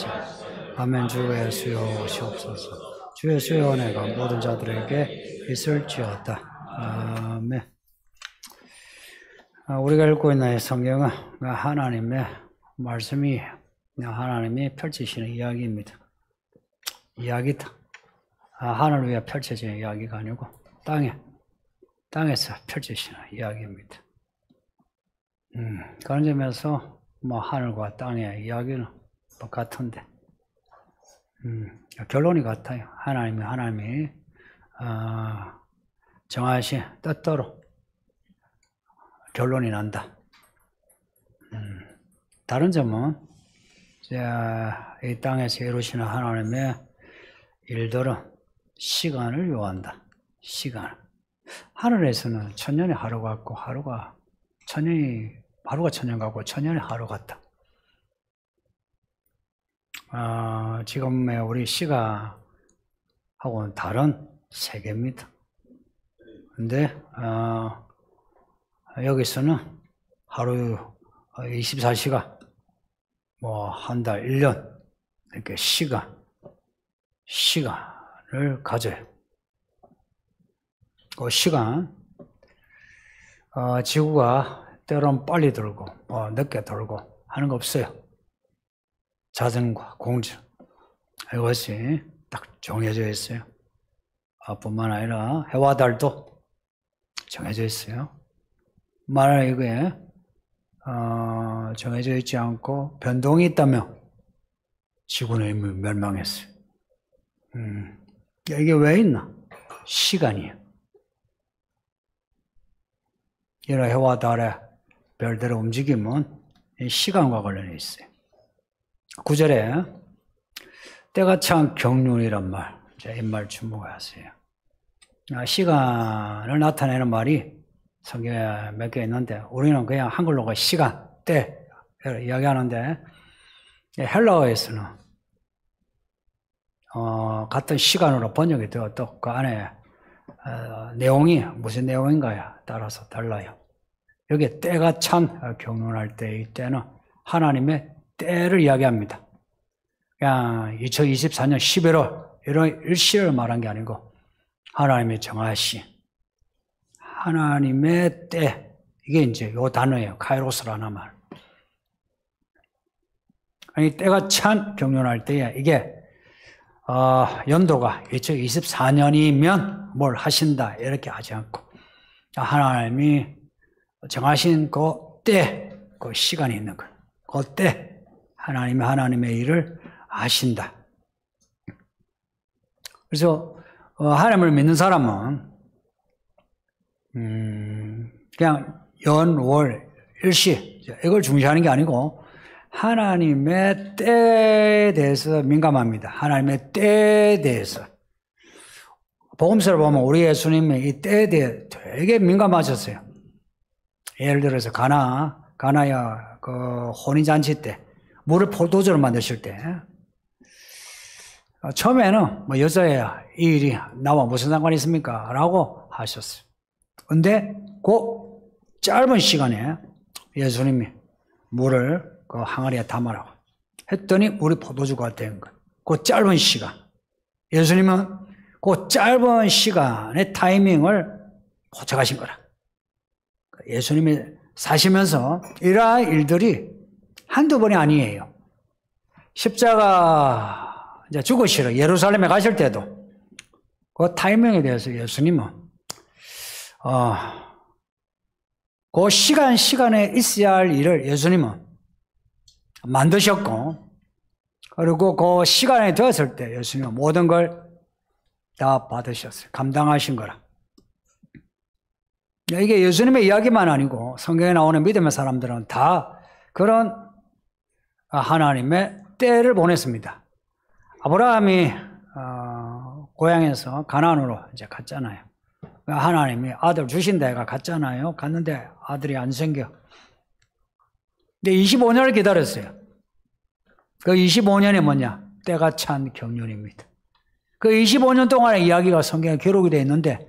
하시옵소서. 아멘. 주 예수여 오시옵소서. 주 예수여 은혜가 모든 자들에게 있을지어다. 아멘. 우리가 읽고 있는 성경은 하나님의 말씀이 하나님이 펼치시는 이야기입니다. 이야기다. 하늘 위에 펼쳐지는 이야기가 아니고 땅에서 펼치시는 이야기입니다. 그런 점에서 하늘과 땅의 이야기는 똑같은데 결론이 같아요. 하나님이 정하신 뜻대로 결론이 난다. 다른 점은 이 땅에서 이루시는 하나님의 일들은 시간을 요한다. 시간. 하늘에서는 천년이 하루 같고 하루가 천년 같고 천년이 하루 같다. 지금의 우리 시간하고는 다른 세계입니다. 근데 여기서는 하루 24시간, 한 달, 1년 이렇게 시간을 가져요. 그 시간, 지구가 때로는 빨리 돌고 늦게 돌고 하는 거 없어요. 자전과 공전 이것이 딱 정해져 있어요. 뿐만 아니라 해와 달도 정해져 있어요. 만약 이게 정해져 있지 않고 변동이 있다면 지구는 이미 멸망했어요. 이게 왜 있나? 시간이에요. 이런 해와 달의 별들의 움직임은 시간과 관련해 있어요. 9절에 때가 참 경륜이란 말, 이 말 주목하세요. 시간을 나타내는 말이 성경에 몇 개 있는데 우리는 그냥 한글로 시간, 때 이야기하는데 헬라어에서는 같은 시간으로 번역이 되어도 그 안에 내용이 무슨 내용인가에 따라서 달라요. 여기 때가 참 경륜할 때 이때는 하나님의 때를 이야기합니다. 그냥 2024년 11월 이런 일시를 말한 게 아니고 하나님이 정하신 하나님의 때, 이게 이제 요 단어예요. 카이로스라는 말. 아니, 때가 참 경륜할 때에 이게 연도가 2024년이면 뭘 하신다 이렇게 하지 않고 하나님이 정하신 그 때, 그 시간이 있는 거예요. 그 때 하나님의 일을 하신다. 그래서 하나님을 믿는 사람은 그냥 연, 월, 일시 이걸 중시하는 게 아니고 하나님의 때에 대해서 민감합니다. 하나님의 때에 대해서. 복음서를 보면 우리 예수님이 이 때에 대해 되게 민감하셨어요. 예를 들어서 가나야 그 혼인잔치 때 물을 포도주로 만드실 때 처음에는 여자야 이 일이 나와 무슨 상관이 있습니까? 라고 하셨어요. 근데 그 짧은 시간에 예수님이 물을 그 항아리에 담으라고 했더니 물이 포도주가 된 거예요. 그 짧은 시간. 예수님은 그 짧은 시간의 타이밍을 포착하신 거라. 예수님이 사시면서 이러한 일들이 한두 번이 아니에요. 십자가 이제 죽으시러 예루살렘에 가실 때도 그 타이밍에 대해서 예수님은 그 시간에 있어야 할 일을 예수님은 만드셨고, 그리고 그 시간이 되었을 때 예수님은 모든 걸 다 받으셨어요. 감당하신 거라. 이게 예수님의 이야기만 아니고 성경에 나오는 믿음의 사람들은 다 그런 하나님의 때를 보냈습니다. 아브라함이 고향에서 가나안으로 이제 갔잖아요. 하나님이 아들 주신다 해가 갔잖아요. 갔는데 아들이 안 생겨. 근데 25년을 기다렸어요. 그 25년이 뭐냐? 때가 찬 경륜입니다. 그 25년 동안의 이야기가 성경에 기록이 되어 있는데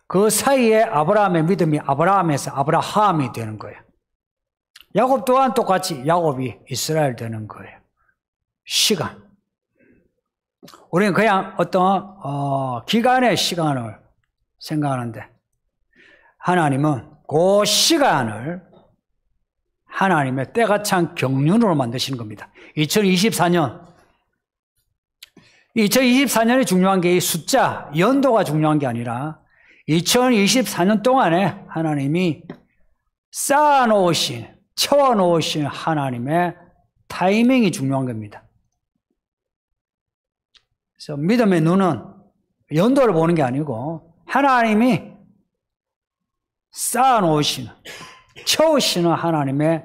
그 사이에 아브라함의 믿음이 아브라함에서 아브라함이 되는 거예요. 야곱 또한 똑같이 야곱이 이스라엘 되는 거예요. 시간. 우리는 그냥 어떤 기간의 시간을 생각하는데 하나님은 그 시간을 하나님의 때가 찬 경륜으로 만드시는 겁니다. 2024년이 중요한 게 이 숫자, 연도가 중요한 게 아니라 2024년 동안에 하나님이 쌓아놓으신, 채워놓으신 하나님의 타이밍이 중요한 겁니다. 그래서 믿음의 눈은 연도를 보는 게 아니고 하나님이 쌓아놓으시는, 채우시는 하나님의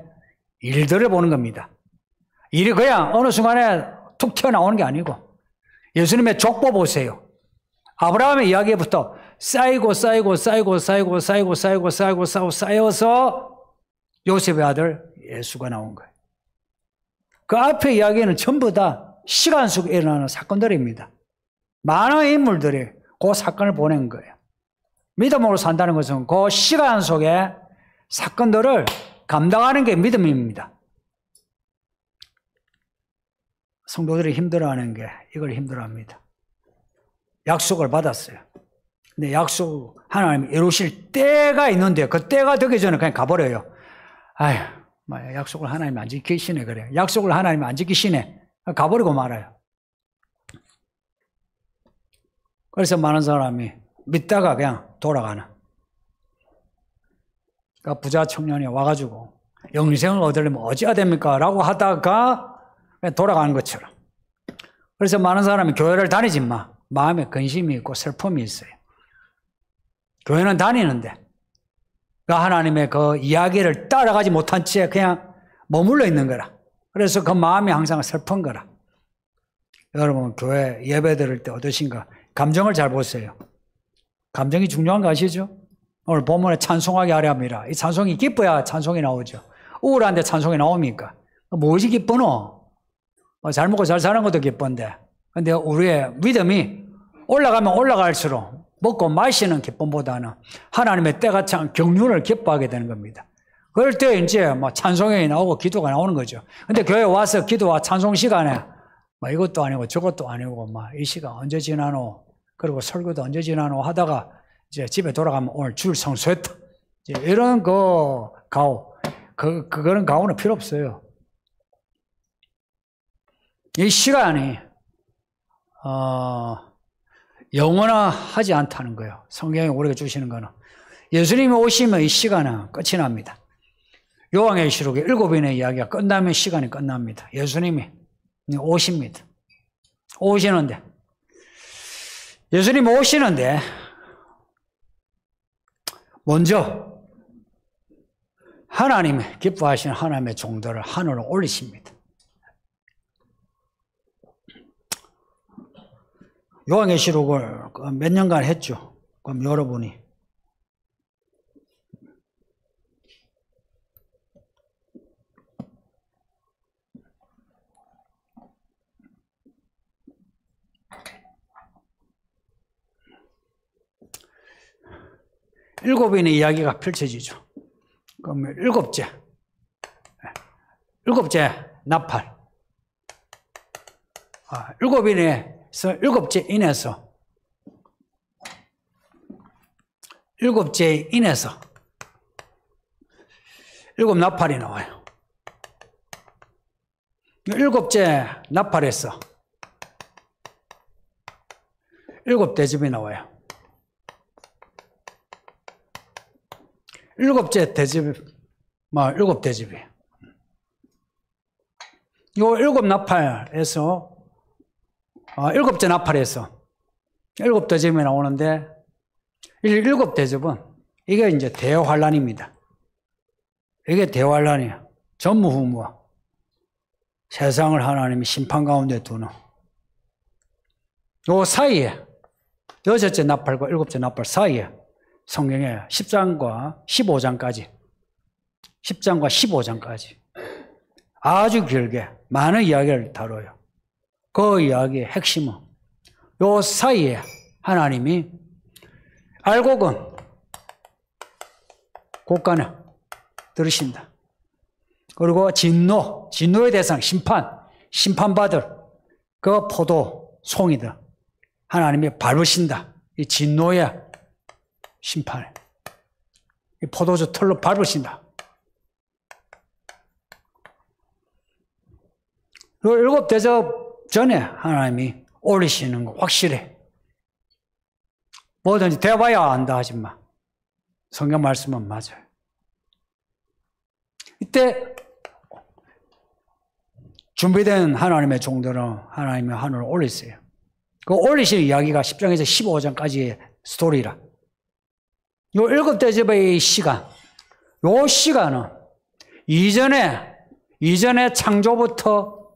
일들을 보는 겁니다. 일이 그냥 어느 순간에 툭 튀어나오는 게 아니고 예수님의 족보 보세요. 아브라함의 이야기부터 쌓여서 요셉의 아들 예수가 나온 거예요. 그 앞에 이야기는 전부 다 시간 속에 일어나는 사건들입니다. 많은 인물들이 그 사건을 보낸 거예요. 믿음으로 산다는 것은 그 시간 속에 사건들을 감당하는 게 믿음입니다. 성도들이 힘들어하는 게 이걸 힘들어합니다. 약속을 받았어요. 근데 약속 하나님이 이루실 때가 있는데 그 때가 되기 전에 그냥 가버려요. 아휴, 약속을 하나님이 안 지키시네 그래. 약속을 하나님이 안 지키시네. 가버리고 말아요. 그래서 많은 사람이 믿다가 그냥 돌아가는. 그러니까 부자 청년이 와가지고 영생을 얻으려면 어찌해야 됩니까? 라고 하다가 그냥 돌아가는 것처럼. 그래서 많은 사람이 교회를 다니지만 마음에 근심이 있고 슬픔이 있어요. 교회는 다니는데 그 하나님의 그 이야기를 따라가지 못한 채 그냥 머물러 있는 거라. 그래서 그 마음이 항상 슬픈 거라. 여러분 교회 예배 드릴 때 어떠신가? 감정을 잘 보세요. 감정이 중요한 거 아시죠? 오늘 본문에 찬송하게 하려 합니다. 이 찬송이 기뻐야 찬송이 나오죠. 우울한데 찬송이 나옵니까? 무엇이 기쁘노? 잘 먹고 잘 사는 것도 기쁜데. 근데 우리의 믿음이 올라가면 올라갈수록 먹고 마시는 기쁨보다는 하나님의 때가 찬 경륜을 기뻐하게 되는 겁니다. 그럴 때 이제 찬송이 나오고 기도가 나오는 거죠. 근데 교회에 와서 기도와 찬송 시간에 이것도 아니고 저것도 아니고 이 시간 언제 지나노? 그리고 설교도 언제 지나노? 하다가 이제 집에 돌아가면 오늘 주일 성수했다. 이런 가오. 그거는 가오는 필요 없어요. 이 시간이 영원하지 않다는 거예요. 성경이 우리가 주시는 거는. 예수님이 오시면 이 시간은 끝이 납니다. 요한계시록의 7인의 이야기가 끝나면 시간이 끝납니다. 예수님이 오십니다. 오시는데 예수님이 오시는데 먼저 하나님의 기뻐하시는 하나님의 종들을 하늘로 올리십니다. 요한계시록을 몇 년간 했죠. 그럼 여러분이 일곱인의 이야기가 펼쳐지죠. 그럼 일곱째 나팔. 일곱인에서 일곱째 인에서 일곱 나팔이 나와요. 일곱째 나팔에서 일곱 대접이 나와요. 일곱째 대접, 일곱 대접이에요. 요 일곱째 나팔에서 일곱 대접이 나오는데, 일곱 대접은 이게 이제 대환란입니다. 이게 대환란이에요. 전무후무와 세상을 하나님이 심판 가운데 두는 요 사이에 여섯째 나팔과 일곱째 나팔 사이에 성경에 10장과 15장까지 아주 길게 많은 이야기를 다뤄요. 그 이야기의 핵심은 요 사이에 하나님이 알곡은 곳간에 들으신다. 그리고 진노의 대상, 심판받을 그 포도 송이들 하나님이 밟으신다. 이 진노의 심판에 이 포도주 털로 밟으신다. 그 일곱 대접 전에 하나님이 올리시는 거 확실해. 뭐든지 대봐야 안다 하지 마. 성경 말씀은 맞아요. 이때 준비된 하나님의 종들은 하나님의 하늘을 올렸어요. 그 올리시는 이야기가 10장에서 15장까지의 스토리라. 요 일곱 대접의 시간, 요 시간은 이전에 창조부터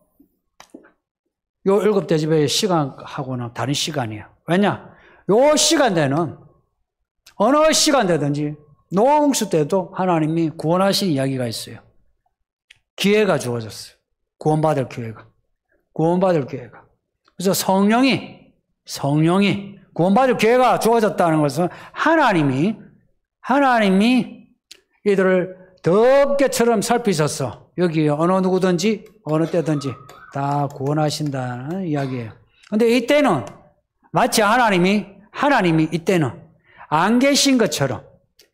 요 일곱 대접의 시간하고는 다른 시간이에요. 왜냐? 요 시간대는 어느 시간대든지 노아홍수 때도 하나님이 구원하신 이야기가 있어요. 기회가 주어졌어요. 구원받을 기회가. 그래서 성령이 구원받을 기회가 주어졌다는 것은 하나님이 이들을 덮개처럼 살피셔서 여기 어느 누구든지 어느 때든지 다 구원하신다는 이야기예요. 근데 이때는 마치 하나님이 이때는 안 계신 것처럼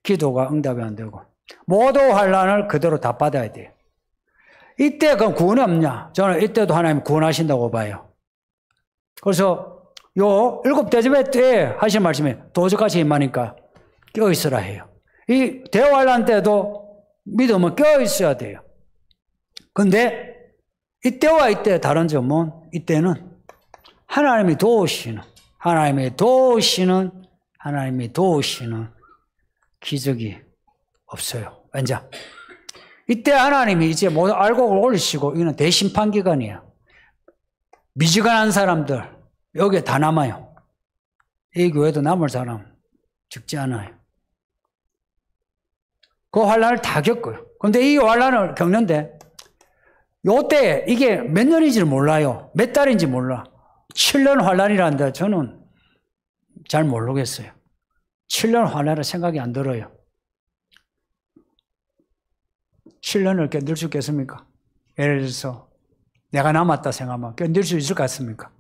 기도가 응답이 안 되고 모두 환난을 그대로 다 받아야 돼요. 이때 그럼 구원이 없냐? 저는 이때도 하나님 구원하신다고 봐요. 그래서 요 일곱 대접의 때에 하신 말씀이 도적같이 임하니까 껴있으라 해요. 이 대환난 때도 믿음은 껴있어야 돼요. 근데 이때와 이때 다른 점은 이때는 하나님이 도우시는 기적이 없어요. 왠지 이때 하나님이 이제 모두 알곡을 올리시고 이거는 대심판 기간이에요. 미지근한 사람들 여기에 다 남아요. 이 교회도 남을 사람 적지 않아요. 그 환난을 다 겪어요. 그런데 이 환난을 겪는데 요때 이게 몇 년인지 몰라요. 몇 달인지 몰라. 7년 환난이라는데 저는 잘 모르겠어요. 7년 환난을 생각이 안 들어요. 7년을 견딜 수 있겠습니까? 예를 들어서 내가 남았다 생각하면 견딜 수 있을 것 같습니까?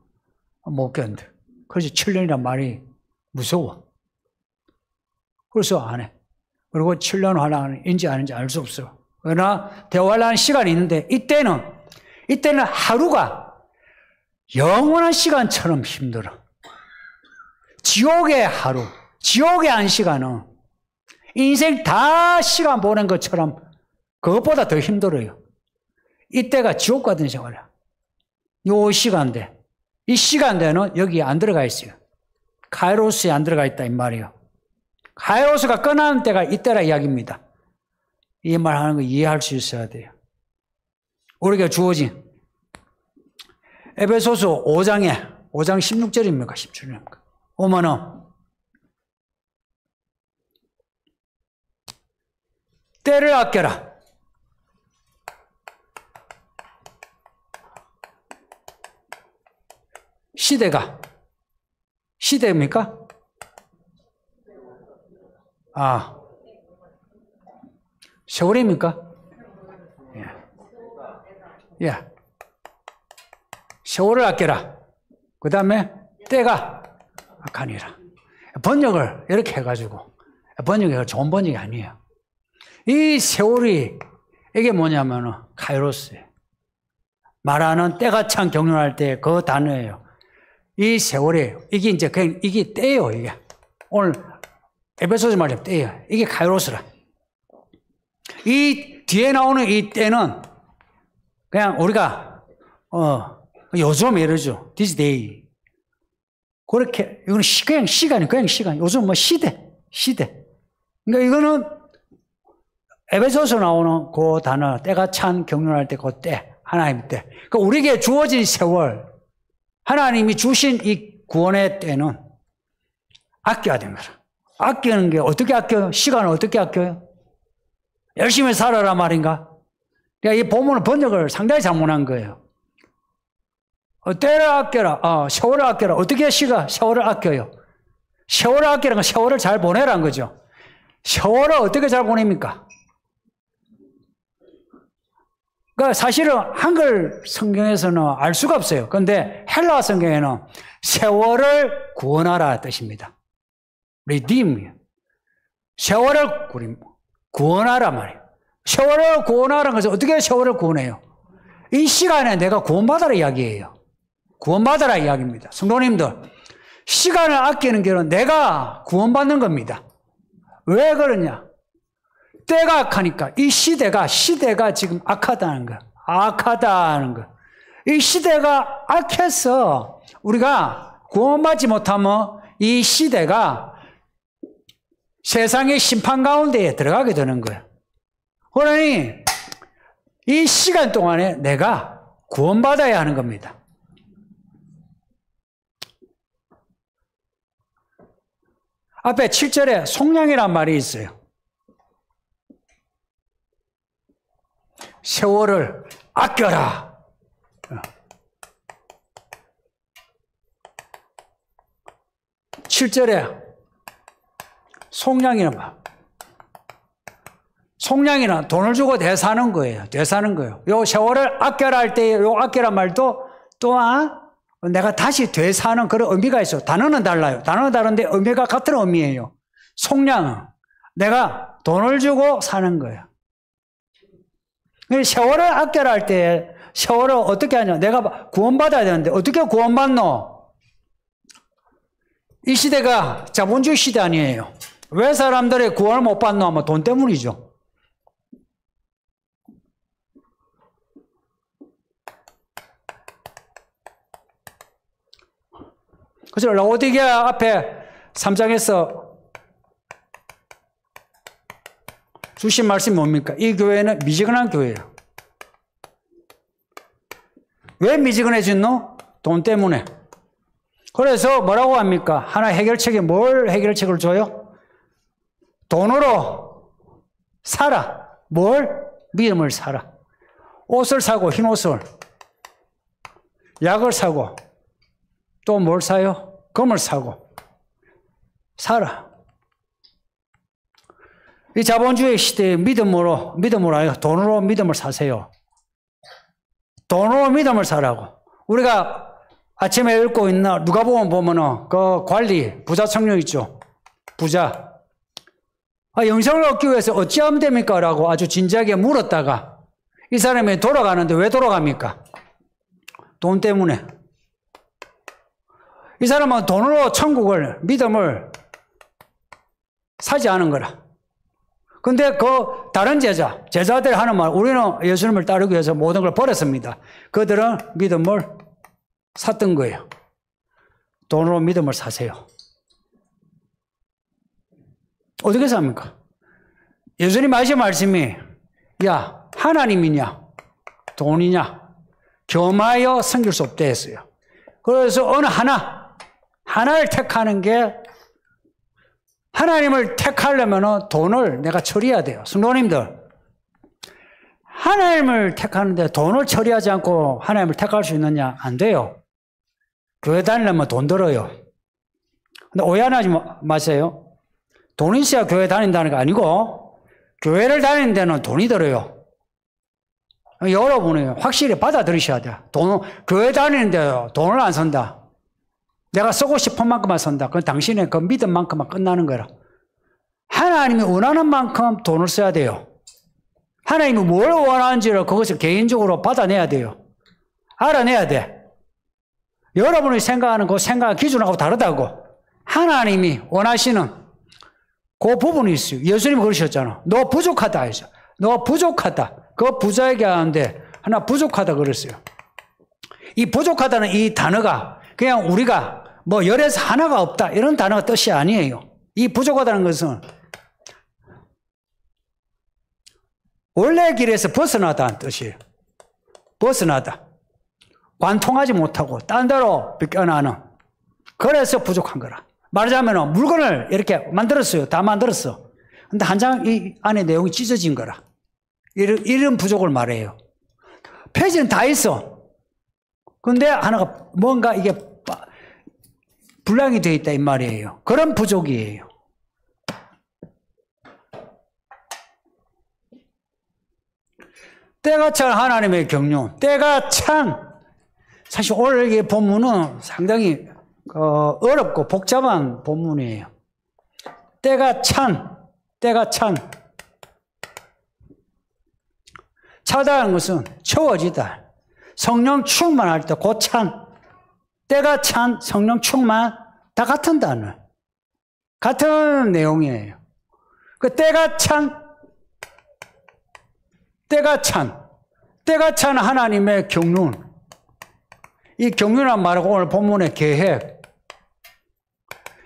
못 견뎌. 그래서 7년이란 말이 무서워. 그래서 안 해. 그리고 7년 환난인지 아닌지 알 수 없어. 그러나 대환란 시간이 있는데 이때는 하루가 영원한 시간처럼 힘들어. 지옥의 하루, 지옥의 한 시간은 인생 다 시간 보낸 것처럼 그것보다 더 힘들어요. 이때가 지옥 같은 생활이야. 요 시간대. 이 시간대는 여기 안 들어가 있어요. 카이로스에 안 들어가 있다 이 말이에요. 카이로스가 끝나는 때가 이때라 이야기입니다. 이 말 하는 거 이해할 수 있어야 돼요. 우리가 주어진 에베소서 5장 16절입니까? 17절입니까? 오면은 때를 아껴라. 시대입니까? 세월입니까? 예. 세월을 아껴라. 그 다음에 때가 악하니라. 번역을 이렇게 해가지고 번역이 좋은 번역이 아니에요. 이 세월이 이게 뭐냐면은 카이로스예요. 말하는 때가 참 경륜할 때 그 단어예요. 이 세월이에요. 이게 이제 그냥 이게 때예요. 이게 오늘 에베소서 말하면 때예요. 이게 카이로스라. 이 뒤에 나오는 이 때는 그냥 우리가 요즘 예를 들죠. This day. 그렇게 이거는 그냥 시간. 요즘 뭐 시대. 그러니까 이거는 에베소서 나오는 그 단어 때가 찬 경륜할 때 그 때 하나님 때. 그러니까 우리에게 주어진 세월 하나님이 주신 이 구원의 때는 아껴야 됩니다. 아끼는 게 어떻게 아껴요? 시간을 어떻게 아껴요? 열심히 살아라 말인가? 그러니까 이 본문은 번역을 상당히 잘못한 거예요. 때를 아껴라. 세월을 아껴라. 어떻게 세월을 아껴요? 세월을 아끼라는 건 세월을 잘 보내라는 거죠. 세월을 어떻게 잘 보냅니까? 그러니까 사실은 한글 성경에서는 알 수가 없어요. 그런데 헬라 성경에는 세월을 구원하라 뜻입니다. redeem. 세월을 구원하라 말이에요. 세월을 구원하라는 것은 어떻게 세월을 구원해요? 이 시간에 내가 구원받아라 이야기예요. 구원받아라 이야기입니다. 성도님들, 시간을 아끼는 길은 내가 구원받는 겁니다. 왜 그러냐? 때가 악하니까. 이 시대가 지금 악하다는 거야. 악하다는 거야. 이 시대가 악해서 우리가 구원받지 못하면 이 시대가 세상의 심판 가운데에 들어가게 되는 거야. 그러니 이 시간 동안에 내가 구원받아야 하는 겁니다. 앞에 7절에 속량이란 말이 있어요. 세월을 아껴라. 7절에 속량이란 말. 속량이란 돈을 주고 대사는 거예요. 대사는 거예요. 요 세월을 아껴라 할 때 요 아껴란 말도 또한 내가 다시 되사는 그런 의미가 있어요. 단어는 달라요. 단어는 다른데 의미가 같은 의미예요. 속량은 내가 돈을 주고 사는 거예요. 세월을 아껴라 할 때 세월을 어떻게 하냐. 내가 구원받아야 되는데 어떻게 구원받노? 이 시대가 자본주의 시대 아니에요. 왜 사람들이 구원을 못 받노 하면 돈 때문이죠. 그래서 라오디게아 앞에 3장에서 주신 말씀이 뭡니까? 이 교회는 미지근한 교회예요. 왜 미지근해졌노? 돈 때문에. 그래서 뭐라고 합니까? 하나 해결책이 뭘 해결책을 줘요? 돈으로 사라. 뭘? 믿음을 사라. 옷을 사고 흰 옷을. 약을 사고. 또 뭘 사요? 금을 사고. 사라. 이 자본주의 시대의 믿음으로 아니라 돈으로 믿음을 사세요. 돈으로 믿음을 사라고. 우리가 아침에 읽고 있나 누가복음 보면은 그 관리 부자 청년 있죠. 부자. 영생을 얻기 위해서 어찌하면 됩니까? 라고 아주 진지하게 물었다가 이 사람이 돌아가는데 왜 돌아갑니까? 돈 때문에. 이 사람은 돈으로 천국을, 믿음을 사지 않은 거라. 근데 그 다른 제자들이 하는 말, 우리는 예수님을 따르기 위해서 모든 걸 버렸습니다. 그들은 믿음을 샀던 거예요. 돈으로 믿음을 사세요. 어떻게 삽니까? 예수님 하신 말씀이, 야, 하나님이냐, 돈이냐, 겸하여 섬길 수 없다 했어요. 그래서 어느 하나를 택하는 게, 하나님을 택하려면 돈을 내가 처리해야 돼요. 성도님들, 하나님을 택하는데 돈을 처리하지 않고 하나님을 택할 수 있느냐? 안 돼요. 교회 다니려면 돈 들어요. 근데 오해하지 마세요. 돈이 있어야 교회 다닌다는 게 아니고 교회를 다니는 데는 돈이 들어요. 여러분이 확실히 받아들이셔야 돼요. 교회 다니는데 돈을 안 선다. 내가 쓰고 싶은 만큼만 선다. 그건 당신의 그 믿음만큼만 끝나는 거라. 하나님이 원하는 만큼 돈을 써야 돼요. 하나님이 뭘 원하는지를 그것을 개인적으로 받아내야 돼요. 알아내야 돼. 여러분이 생각하는 그 생각 기준하고 다르다고. 하나님이 원하시는 그 부분이 있어요. 예수님이 그러셨잖아. 너 부족하다 하죠. 너 부족하다. 그 부자에게 하는데 하나 부족하다 그랬어요. 이 부족하다는 이 단어가 그냥 우리가 뭐 열에서 하나가 없다 이런 단어가 뜻이 아니에요. 이 부족하다는 것은 원래 길에서 벗어나다는 뜻이에요. 벗어나다. 관통하지 못하고 딴 데로 비껴나는. 그래서 부족한 거라. 말하자면 물건을 이렇게 만들었어요. 다 만들었어. 근데 한 장 이 안에 내용이 찢어진 거라. 이런 부족을 말해요. 페이지는 다 있어. 근데 하나가 뭔가 이게 불량이 되어 있다 이 말이에요. 그런 부족이에요. 때가 찬 하나님의 경륜. 때가 찬. 사실 오늘 이 본문은 상당히 어렵고 복잡한 본문이에요. 때가 찬. 때가 찬. 차다는 것은 채워지다. 성령 충만할 때 곧 찬. 때가 찬, 성령 충만. 다 같은 단어. 같은 내용이에요. 그 때가 찬. 때가 찬. 때가 찬 하나님의 경륜. 이 경륜이란 말하고 오늘 본문의 계획.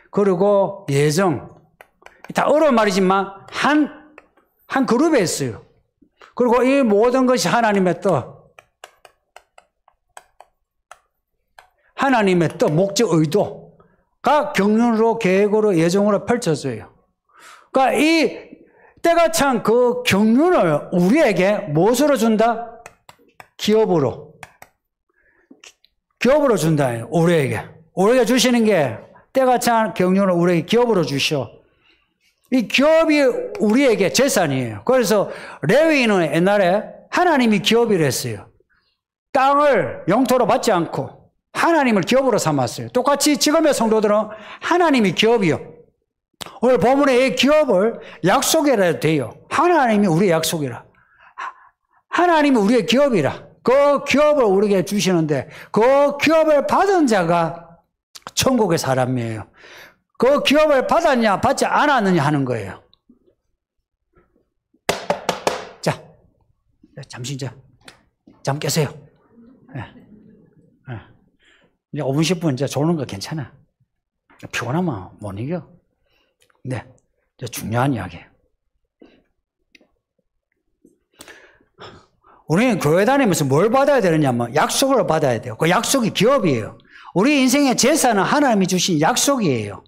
그리고 예정. 다 어려운 말이지만 한 그룹에 있어요. 그리고 이 모든 것이 하나님의 뜻. 하나님의 뜻, 목적, 의도가 경륜으로, 계획으로, 예정으로 펼쳐져요. 그러니까 이 때가 찬 그 경륜을 우리에게 무엇으로 준다? 기업으로. 기업으로 준다. 우리에게. 우리에게 주시는 게 때가 찬 경륜을 우리에게 기업으로 주셔. 이 기업이 우리에게 재산이에요. 그래서 레위인은 옛날에 하나님이 기업이라 했어요. 땅을 영토로 받지 않고 하나님을 기업으로 삼았어요. 똑같이 지금의 성도들은 하나님이 기업이요. 오늘 본문에 이 기업을 약속이라 해도 돼요. 하나님이 우리의 약속이라. 하나님이 우리의 기업이라. 그 기업을 우리에게 주시는데 그 기업을 받은 자가 천국의 사람이에요. 그 기업을 받았냐 받지 않았느냐 하는 거예요. 자, 잠시 이제 잠 깨세요. 이제 5분 10분 이제 졸는 거 괜찮아. 피곤하면 못 이겨. 네, 중요한 이야기예요. 우리는 교회 다니면서 뭘 받아야 되느냐면 약속을 받아야 돼요. 그 약속이 기업이에요. 우리 인생의 재산은 하나님이 주신 약속이에요.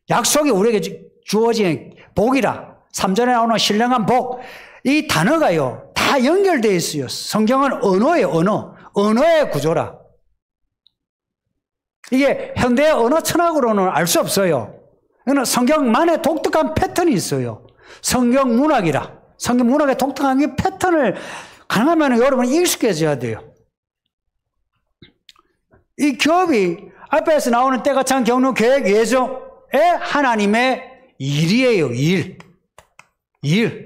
약속이 우리에게 주어진 복이라. 3절에 나오는 신령한 복. 이 단어가요, 다 연결되어 있어요. 성경은 언어예요, 언어. 언어의 구조라. 이게 현대의 언어 철학으로는 알 수 없어요. 이거는 성경만의 독특한 패턴이 있어요. 성경 문학이라. 성경 문학의 독특한 이 패턴을 가능하면 여러분이 익숙해져야 돼요. 이 기업이 앞에서 나오는 때가 찬 경륜 계획 예정의 하나님의 일이에요. 일.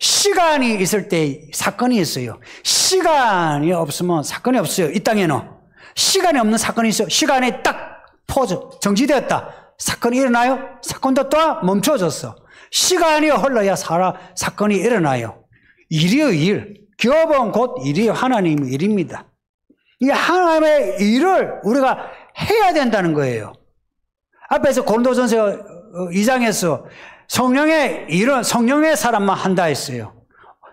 시간이 있을 때 사건이 있어요. 시간이 없으면 사건이 없어요. 이 땅에는. 시간이 없는 사건이 있어요. 시간이 딱 정지되었다. 사건이 일어나요? 사건도 또 멈춰졌어. 시간이 흘러야 사건이 일어나요. 일이요, 일. 기업은 곧 일이요. 하나님의 일입니다. 이 하나님의 일을 우리가 해야 된다는 거예요. 앞에서 고린도전서 2장에서 성령의 일은 성령의 사람만 한다 했어요.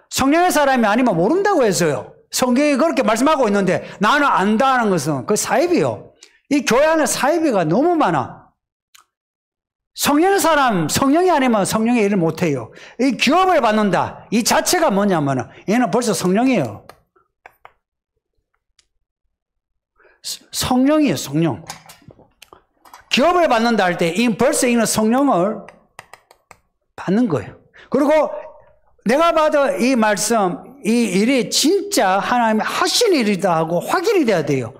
성령의 사람이 아니면 모른다고 했어요. 성경이 그렇게 말씀하고 있는데 나는 안다는 것은 그 사이비요. 이 교회 안에 사이비가 너무 많아. 성령의 사람, 성령이 아니면 성령의 일을 못해요. 이 기업을 받는다. 이 자체가 뭐냐면 얘는 벌써 성령이에요. 성령이에요, 성령. 기업을 받는다 할 때 이 벌써 이는 성령을 받는 거예요. 그리고 내가 받은 이 말씀, 이 일이 진짜 하나님이 하신 일이다 하고 확인이 돼야 돼요.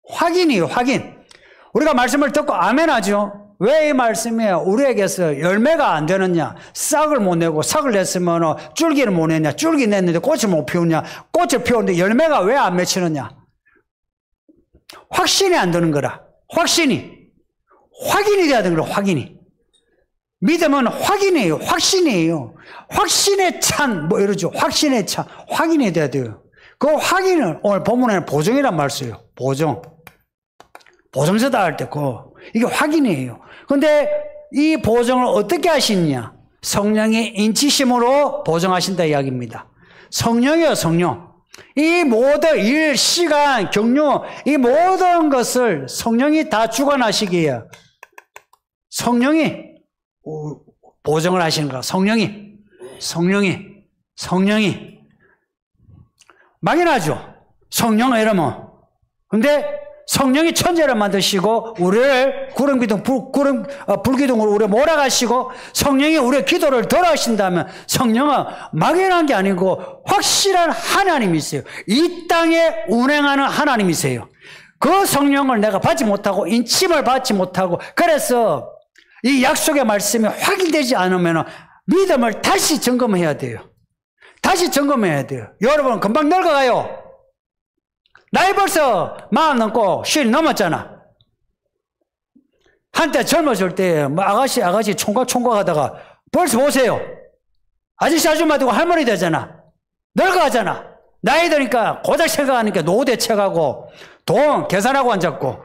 확인이에요, 확인. 우리가 말씀을 듣고 아멘 하죠. 왜 이 말씀이 우리에게서 열매가 안 되느냐? 싹을 못 내고 싹을 냈으면 줄기를 못 냈냐? 줄기 냈는데 꽃을 못 피우냐? 꽃을 피우는데 열매가 왜 안 맺히느냐? 확신이 안 드는 거라. 확인이 돼야 되는 거라. 확인이. 믿음은 확인이에요. 확신이에요. 확신에 찬, 이러죠. 확신에 찬. 확인이 돼야 돼요. 그 확인을 오늘 본문에는 보정이란 말 써요. 보정서다 할 때 이게 확인이에요. 근데 이 보정을 어떻게 하시느냐? 성령의 인치심으로 보정하신다 이야기입니다. 성령이요, 성령. 이 모든 일, 시간, 경륜, 이 모든 것을 성령이 다 주관하시기에 성령이 보정을 하시는 거야. 성령이. 막연하죠. 성령 이러면. 근데 성령이 천재를 만드시고 우리를 불기둥으로 우리 몰아가시고 성령이 우리의 기도를 덜어하신다면 성령은 막연한 게 아니고 확실한 하나님이세요. 이 땅에 운행하는 하나님이세요. 그 성령을 내가 받지 못하고 인침을 받지 못하고 그래서 이 약속의 말씀이 확인되지 않으면 믿음을 다시 점검해야 돼요. 다시 점검해야 돼요. 여러분 금방 늙어가요. 나이 벌써 40 넘고 50 넘었잖아. 한때 젊었을 때 뭐 아가씨 총각 하다가 벌써 보세요. 아저씨 아줌마 되고 할머니 되잖아. 늙어가잖아. 나이 드니까 고작 생각하니까 노후 대책하고 돈 계산하고 앉았고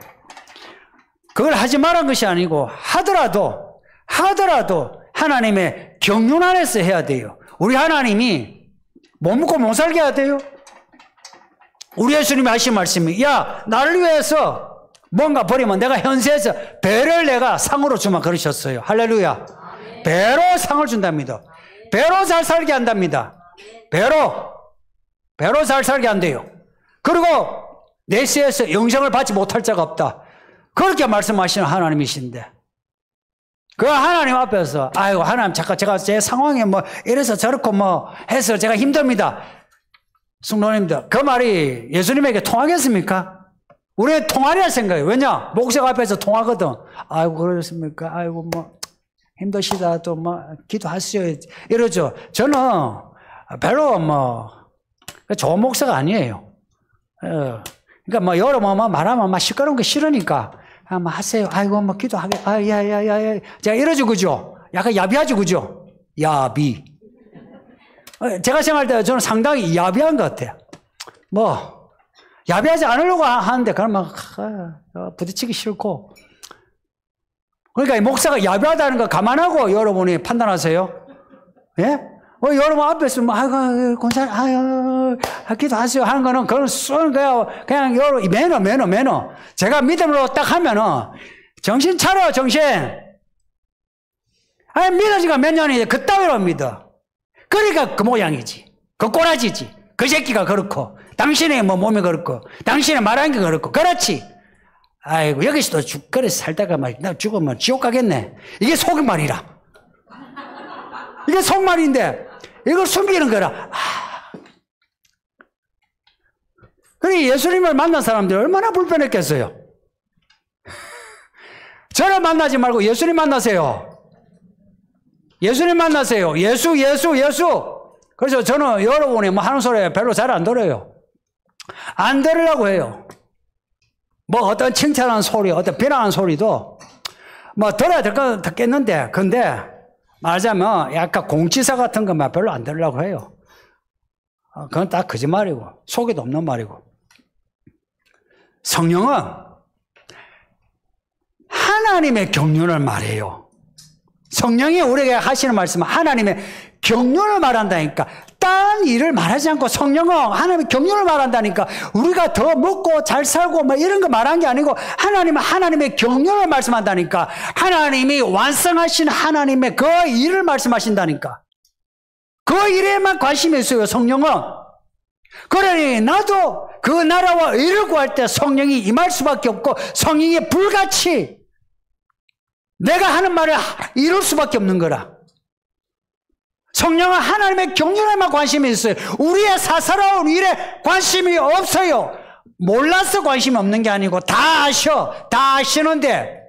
그걸 하지 말란 것이 아니고 하더라도 하나님의 경륜 안에서 해야 돼요. 우리 하나님이 못 먹고 못 살게 해야 돼요. 우리 예수님이 하신 말씀이 야 나를 위해서 뭔가 버리면 내가 현세에서 배를 내가 상으로 주마 그러셨어요. 할렐루야. 배로 상을 준답니다. 배로 잘 살게 한답니다. 배로 잘 살게 한대요. 그리고 내세에서 영생을 받지 못할 자가 없다. 그렇게 말씀하시는 하나님이신데 그 하나님 앞에서 아이고 하나님 잠깐 제가 제 상황에 뭐 이래서 저렇고 뭐 해서 제가 힘듭니다. 성도님들 그 말이 예수님에게 통하겠습니까? 우리는 통하리라 생각해요. 왜냐? 목사 앞에서 통하거든. 아이고 그렇습니까? 아이고 뭐 힘드시다 또 뭐 기도하시오 이러죠. 저는 별로 뭐 좋은 목사가 아니에요. 그러니까 뭐 여러분 뭐 말하면 막 시끄러운 거 싫으니까 뭐 하세요. 아이고 뭐 기도하게 야야야야 제가 이러죠 그죠? 약간 야비하죠 그죠? 야비. 제가 생각할 때 저는 상당히 야비한 것 같아요. 뭐 야비하지 않으려고 하는데 그러면 부딪히기 싫고 그러니까 이 목사가 야비하다는 거 감안하고 여러분이 판단하세요. 예? 여러분 앞에서 뭐 아이고 권사님 아유 기도하세요 하는 거는 그건 쏘는 거야. 그냥 여러분 매너. 제가 믿음으로 딱 하면은 정신 차려 정신. 아니 믿은 지가 몇 년이지 그따위로 믿어. 그러니까 그 모양이지. 그 꼬라지지. 그 새끼가 그렇고 당신의 뭐 몸이 그렇고 당신의 말하는 게 그렇고 그렇지. 아이고 여기서도 그래서 살다가 나 죽으면 지옥 가겠네. 이게 속말이라. 이게 속말인데 이걸 숨기는 거라. 그래 예수님을 만난 사람들이 얼마나 불편했겠어요. 저를 만나지 말고 예수님 만나세요. 예수님 만나세요. 예수. 그래서 저는 여러분이 뭐 하는 소리에 별로 잘 안 들어요. 안 들으려고 해요. 뭐 어떤 칭찬하는 소리, 어떤 비난하는 소리도 뭐 들어야 듣겠는데, 근데 말하자면 약간 공치사 같은 것만 별로 안 들으려고 해요. 그건 딱 거짓말이고, 속에도 없는 말이고. 성령은 하나님의 경륜을 말해요. 성령이 우리에게 하시는 말씀은 하나님의 경륜을 말한다니까. 딴 일을 말하지 않고 성령은 하나님의 경륜을 말한다니까. 우리가 더 먹고 잘 살고 뭐 이런 거 말한 게 아니고 하나님은 하나님의 경륜을 말씀한다니까. 하나님이 완성하신 하나님의 그 일을 말씀하신다니까. 그 일에만 관심이 있어요 성령은. 그러니 나도 그 나라와 의를 구할 때 성령이 임할 수밖에 없고 성령이 불같이 내가 하는 말을 이룰 수밖에 없는 거라. 성령은 하나님의 경륜에만 관심이 있어요. 우리의 사사로운 일에 관심이 없어요. 몰라서 관심이 없는 게 아니고 다 아셔. 다 아시는데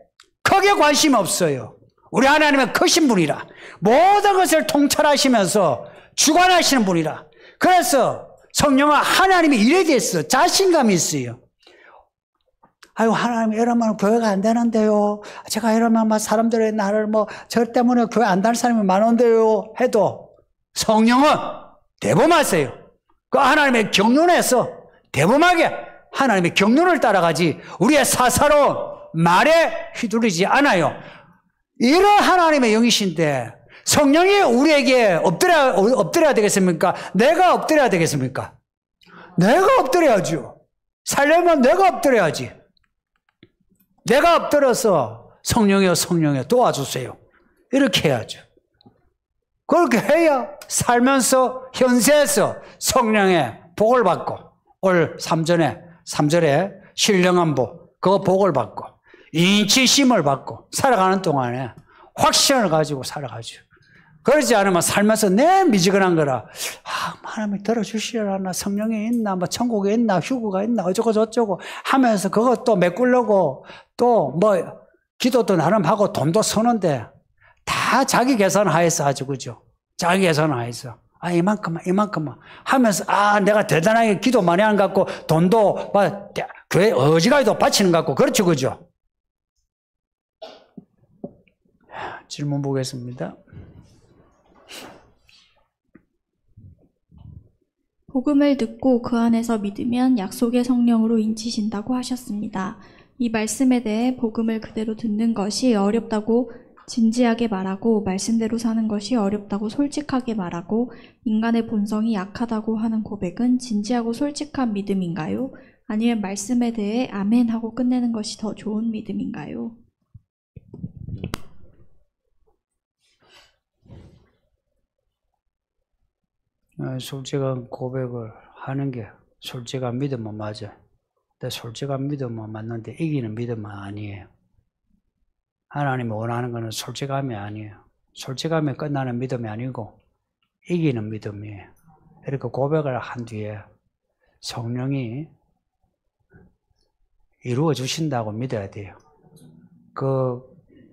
크게 관심이 없어요. 우리 하나님은 크신 분이라. 모든 것을 통찰하시면서 주관하시는 분이라. 그래서 성령은 하나님이 일에 대해서 자신감이 있어요. 아유, 하나님 이러면 교회가 안 되는데요. 제가 이러면 사람들이 나를 저 때문에 교회 안 다닐 사람이 많은데요. 해도 성령은 대범하세요. 그 하나님의 경륜에서 대범하게 하나님의 경륜을 따라가지 우리의 사사로운 말에 휘둘리지 않아요. 이런 하나님의 영이신데 성령이 우리에게 엎드려야 되겠습니까? 내가 엎드려야 되겠습니까? 내가 엎드려야죠. 살려면 내가 엎드려야지. 내가 엎드려서 성령이여 도와주세요. 이렇게 해야죠. 그렇게 해야 살면서 현세에서 성령의 복을 받고 올 3절에 신령한 복, 그 복을 받고 인치심을 받고 살아가는 동안에 확신을 가지고 살아가죠. 그러지 않으면 살면서 내 미지근한 거라 하나님이 들어주시려나 성령이 있나 뭐 천국에 있나 휴구가 있나 어쩌고 저쩌고 하면서 그것도 메꾸려고 또 뭐 기도도 나름 하고 돈도 쓰는데 다 자기 계산하에서 하죠. 그죠? 자기 계산하에서 이만큼만 하면서 내가 대단하게 기도 많이 한 것 같고 돈도 막 교회 어지간히도 바치는 것 같고 그렇죠. 그죠? 질문 보겠습니다. 복음을 듣고 그 안에서 믿으면 약속의 성령으로 인치신다고 하셨습니다. 이 말씀에 대해 복음을 그대로 듣는 것이 어렵다고 진지하게 말하고 말씀대로 사는 것이 어렵다고 솔직하게 말하고 인간의 본성이 약하다고 하는 고백은 진지하고 솔직한 믿음인가요? 아니면 말씀에 대해 아멘 하고 끝내는 것이 더 좋은 믿음인가요? 솔직한 고백을 하는 게 솔직한 믿음은 맞아요. 근데 솔직한 믿음은 맞는데 이기는 믿음은 아니에요. 하나님이 원하는 것은 솔직함이 아니에요. 솔직함에 끝나는 믿음이 아니고 이기는 믿음이에요. 이렇게 고백을 한 뒤에 성령이 이루어 주신다고 믿어야 돼요. 그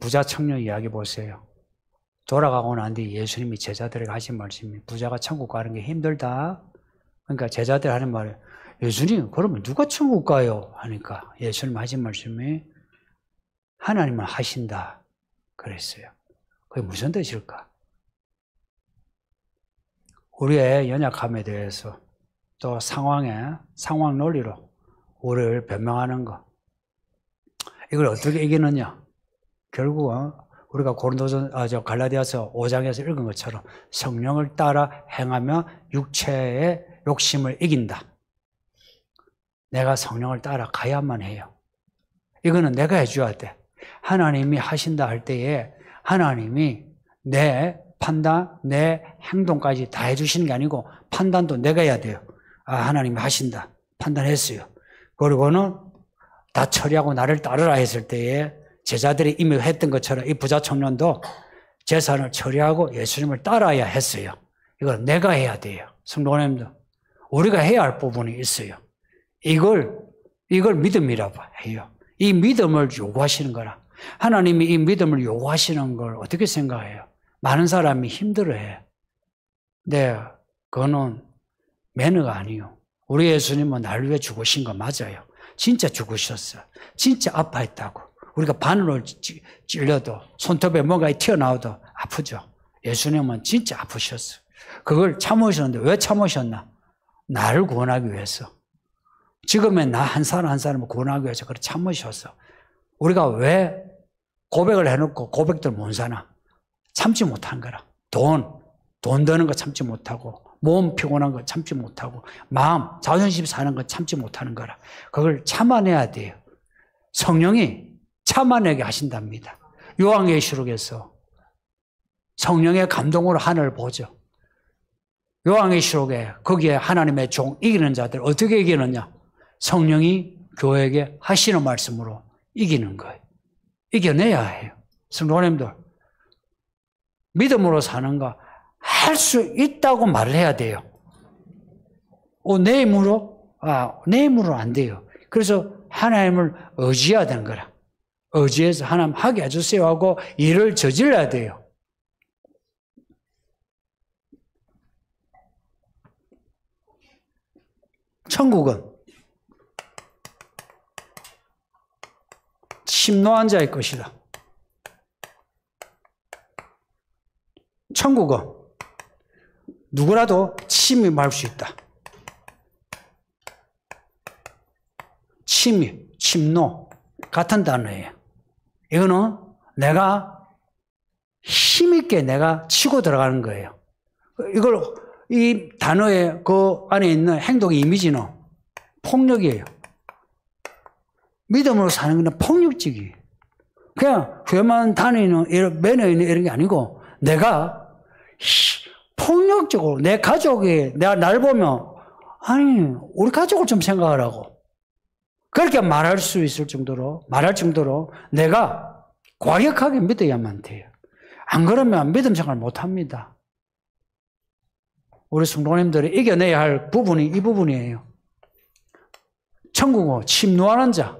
부자 청년 이야기 보세요. 돌아가고 난 뒤 예수님이 제자들에게 하신 말씀이 부자가 천국 가는 게 힘들다. 그러니까 제자들 하는 말이 예수님 그러면 누가 천국 가요? 하니까 예수님 하신 말씀이 하나님은 하신다 그랬어요. 그게 무슨 뜻일까? 우리의 연약함에 대해서 또 상황 논리로 우리를 변명하는 거 이걸 어떻게 이기느냐? 결국은 우리가 갈라디아서 5장에서 읽은 것처럼 성령을 따라 행하며 육체의 욕심을 이긴다. 내가 성령을 따라 가야만 해요. 이거는 내가 해줘야 돼. 하나님이 하신다 할 때에 하나님이 내 판단, 내 행동까지 다 해주시는 게 아니고 판단도 내가 해야 돼요. 하나님이 하신다. 판단했어요. 그리고는 다 처리하고 나를 따르라 했을 때에 제자들이 이미 했던 것처럼 이 부자 청년도 재산을 처리하고 예수님을 따라야 했어요. 이걸 내가 해야 돼요. 성도님들, 우리가 해야 할 부분이 있어요. 이걸 믿음이라고 해요. 이 믿음을 요구하시는 거라. 하나님이 이 믿음을 요구하시는 걸 어떻게 생각해요? 많은 사람이 힘들어해. 네, 그거는 매너가 아니에요. 우리 예수님은 나를 위해 죽으신 거 맞아요. 진짜 죽으셨어요. 진짜 아파했다고. 우리가 바늘을 찔려도 손톱에 뭐가 튀어나와도 아프죠. 예수님은 진짜 아프셨어요. 그걸 참으셨는데 왜 참으셨나? 나를 구원하기 위해서. 지금의 나 한 사람 한 사람을 구원하기 위해서 그렇게 참으셨어. 우리가 왜 고백을 해놓고 고백들 못 사나? 참지 못한 거라. 돈 드는 거 참지 못하고 몸 피곤한 거 참지 못하고 마음, 자존심 사는 거 참지 못하는 거라. 그걸 참아내야 돼요. 성령이 참아내게 하신답니다. 요한계시록에서 성령의 감동으로 하늘을 보죠. 요한계시록에 거기에 하나님의 종 이기는 자들 어떻게 이기느냐? 성령이 교회에게 하시는 말씀으로 이기는 거예요. 이겨내야 해요. 성도님들, 믿음으로 사는 거 할 수 있다고 말을 해야 돼요. 내 힘으로? 내 힘으로 안 돼요. 그래서 하나님을 의지해야 되는 거라. 의지해서 하나님 하게 해주세요 하고 일을 저질러야 돼요. 천국은 심노한 자의 것이다. 천국은 누구라도 침입할 수 있다. 침노 같은 단어예요. 이거는 내가 힘있게 내가 치고 들어가는 거예요. 이 단어의 그 안에 있는 행동의 이미지는 폭력이에요. 믿음으로 사는 건 폭력적이에요. 그냥 교회만 다니는 이런 매너 있는 이런 게 아니고 내가 폭력적으로 내 가족이 내가 날 보면 아니 우리 가족을 좀 생각하라고 그렇게 말할 정도로 내가 과격하게 믿어야만 돼요. 안 그러면 믿음 생활 못 합니다. 우리 성도님들이 이겨내야 할 부분이 이 부분이에요. 천국은 침노하는 자.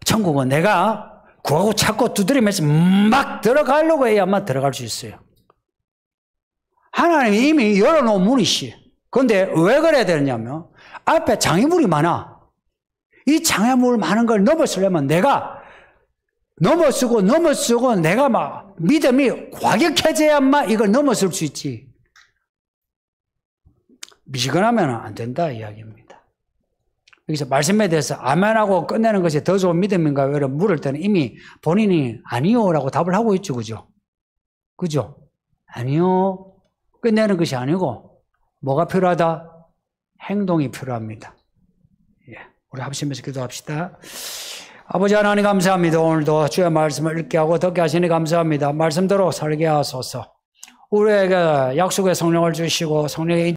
천국은 내가 구하고 찾고 두드리면서 막 들어가려고 해야만 들어갈 수 있어요. 하나님이 이미 열어놓은 문이시. 그런데 왜 그래야 되느냐면 앞에 장애물이 많아. 이 장애물 많은 걸 넘어서려면 내가 넘어서고 내가 막 믿음이 과격해져야만 이걸 넘어설 수 있지. 미지근하면 안 된다 이야기입니다. 여기서 말씀에 대해서 아멘하고 끝내는 것이 더 좋은 믿음인가요? 여러분 물을 때는 이미 본인이 아니요라고 답을 하고 있죠. 그죠? 아니요. 끝내는 것이 아니고 뭐가 필요하다? 행동이 필요합니다. 예, 우리 합심해서 기도합시다. 아버지 하나님 감사합니다. 오늘도 주의 말씀을 읽게 하고 듣게 하시니 감사합니다. 말씀대로 살게 하소서. 우리에게 약속의 성령을 주시고 성령의